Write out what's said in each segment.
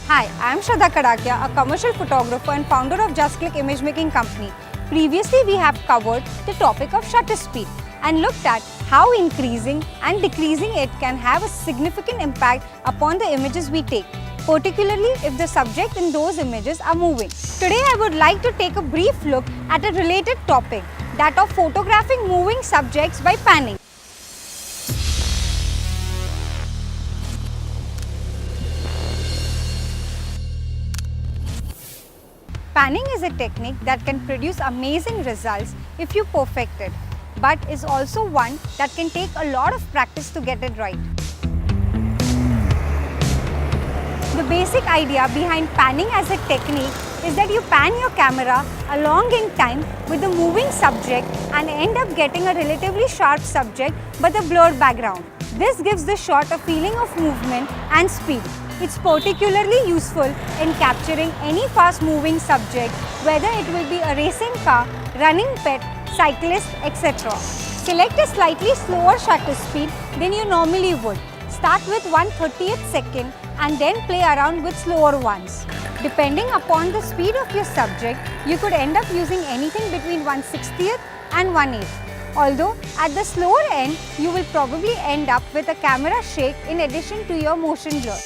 Hi, I am Shraddha, a commercial photographer and founder of Just Click image making company. Previously, we have covered the topic of shutter speed and looked at how increasing and decreasing it can have a significant impact upon the images we take, particularly if the subject in those images are moving. Today, I would like to take a brief look at a related topic, that of photographing moving subjects by panning. Panning is a technique that can produce amazing results if you perfect it, but is also one that can take a lot of practice to get it right. The basic idea behind panning as a technique is that you pan your camera along in time with the moving subject and end up getting a relatively sharp subject but a blurred background. This gives the shot a feeling of movement and speed. It's particularly useful in capturing any fast-moving subject, whether it will be a racing car, running pet, cyclist, etc. Select a slightly slower shutter speed than you normally would. Start with 1/30th second and then play around with slower ones. Depending upon the speed of your subject, you could end up using anything between 1/60th and 1/8th. Although at the slower end, you will probably end up with a camera shake in addition to your motion blur.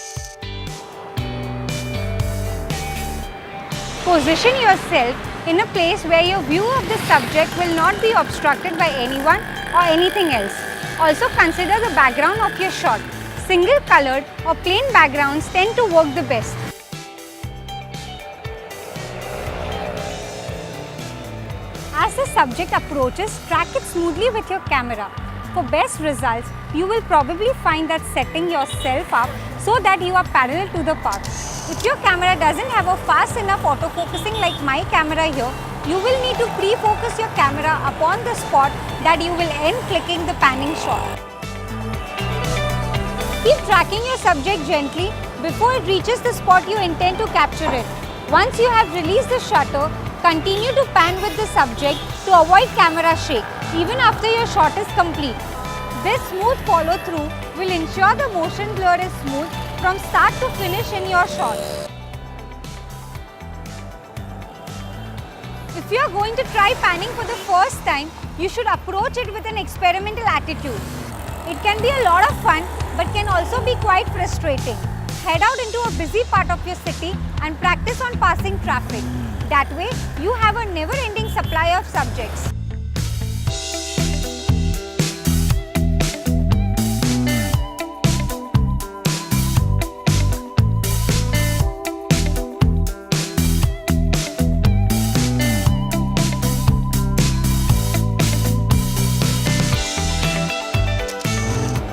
Position yourself in a place where your view of the subject will not be obstructed by anyone or anything else. Also consider the background of your shot. Single colored or plain backgrounds tend to work the best. As the subject approaches, track it smoothly with your camera. For best results, you will probably find that setting yourself up so that you are parallel to the path. If your camera doesn't have a fast enough autofocusing like my camera here, you will need to pre-focus your camera upon the spot that you will end clicking the panning shot. Keep tracking your subject gently before it reaches the spot you intend to capture it. Once you have released the shutter, continue to pan with the subject to avoid camera shake, even after your shot is complete. This smooth follow-through will ensure the motion blur is smooth from start to finish in your shot. If you are going to try panning for the first time, you should approach it with an experimental attitude. It can be a lot of fun, but can also be quite frustrating. Head out into a busy part of your city and practice on passing traffic. That way, you have a never-ending supply of subjects.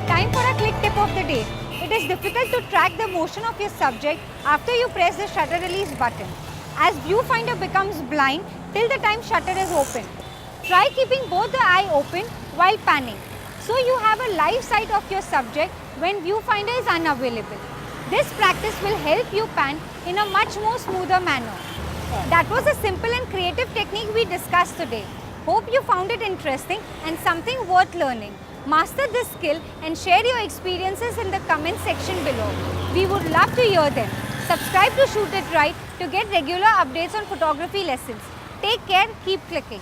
Time for a click tip of the day. It is difficult to track the motion of your subject after you press the shutter release button, as viewfinder becomes blind till the time shutter is open. Try keeping both the eye open while panning, so you have a live sight of your subject when viewfinder is unavailable. This practice will help you pan in a much more smoother manner. That was a simple and creative technique we discussed today. Hope you found it interesting and something worth learning. Master this skill and share your experiences in the comment section below. We would love to hear them. Subscribe to Shoot It Right to get regular updates on photography lessons. Take care, keep clicking.